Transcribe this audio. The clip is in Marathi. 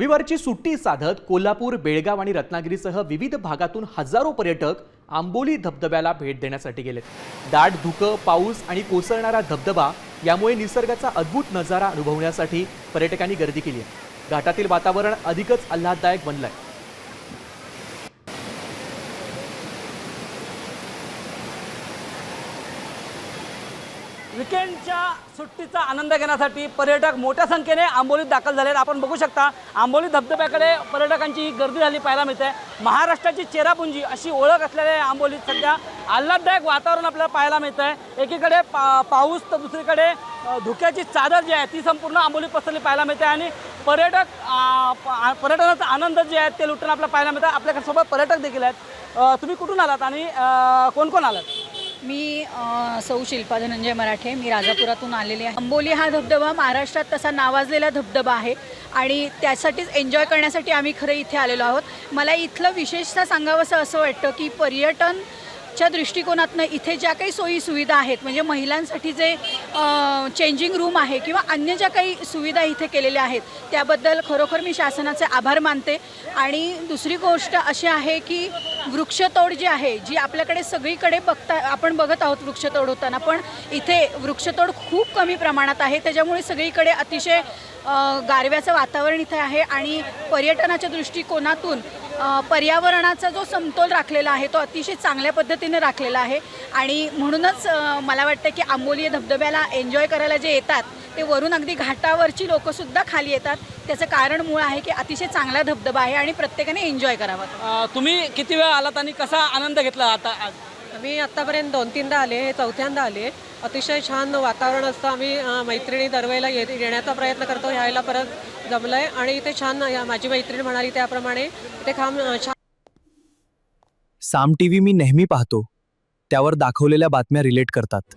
रविवारची सुट्टी साधत कोल्हापूर, बेळगाव आणि रत्नागिरीसह विविध भागातून हजारो पर्यटक आंबोली धबधब्याला भेट देण्यासाठी गेलेत. दाट धुकं, पाऊस आणि कोसळणारा धबधबा यामुळे निसर्गाचा अद्भुत नजारा अनुभवण्यासाठी पर्यटकांनी गर्दी केली आहे. घाटातील वातावरण अधिकच आल्हाददायक बनलंय. विकेंडच्या सुट्टीचा आनंद घेण्यासाठी पर्यटक मोठ्या संख्येने आंबोलीत दाखल झाले. आपण बघू शकता आंबोली धबधब्याकडे पर्यटकांची गर्दी झाली पाहायला मिळते. महाराष्ट्राची चेरापुंजी अशी ओळख असलेल्या आंबोलीत सध्या आल्हाददायक वातावरण आपल्याला पाहायला मिळतं आहे. एकीकडे पाऊस तर दुसरीकडे धुक्याची चादर जी आहे ती संपूर्ण आंबोलीत पसरली पाहायला मिळते आणि पर्यटनाचा आनंद जे आहे ते लुटताना आपल्याला पाहायला मिळतं. आपल्यासोबत पर्यटक देखील आहेत. तुम्ही कुठून आलात आणि कोण कोण आलात? मी सौ शिल्पा धनंजय मराठे. मी राजापुरातून आलेली आहे. आंबोली हा धबधबा महाराष्ट्रात तसा नावाजलेला धबधबा आहे आणि त्यासाठीच एन्जॉय करण्यासाठी आम्ही खरं इथे आलेलो आहोत. मला इथलं विशेषतः सांगावंसं असं वाटतं की पर्यटनच्या दृष्टिकोनातनं इथे ज्या काही सोयी सुविधा आहेत, म्हणजे महिलांसाठी जे चेंजिंग रूम आहे किंवा अन्य ज्या काही सुविधा इथे केलेल्या आहेत त्याबद्दल खरोखर मी शासनाचे आभार मानते. आणि दुसरी गोष्ट अशी आहे की वृक्षतोड जी आहे, जी आपल्याकडे सगळीकडे आपण बघत आहोत वृक्षतोड होताना, पण इथे वृक्षतोड खूप कमी प्रमाणात आहे. त्याच्यामुळे सगळीकडे अतिशय गारव्याचं वातावरण इथे आहे आणि पर्यटनाच्या दृष्टिकोनातून पर्यावरणाचा जो समतोल राखलेला आहे तो अतिशय चांगल्या पद्धतीने राखलेला आहे. आणि म्हणूनच मला वाटतं की आंबोली धबधब्याला एन्जॉय करायला जे येतात ते वरून अगदी घाटावरची लोकंसुद्धा खाली येतात. त्याचं कारण मूळ आहे की अतिशय चांगला धबधबा आहे आणि प्रत्येकाने एन्जॉय करावा. तुम्ही किती वेळ आलात आणि कसा आनंद घेतला? आता मी आत्तापर्यंत 2-3दा आले, हे चौथ्यांदा आले. अतिशय छान वातावरण असतं. आम्ही मैत्रिणी दरवेळेला येण्याचा प्रयत्न करतो. यायला परत जमलं आहे आणि इथे छान माझी मैत्रीण म्हणाली त्याप्रमाणे इथे छान. साम टीव्ही मी नेहमी पाहतो. त्यावर दाखवलेल्या बातम्या रिलेट करतात.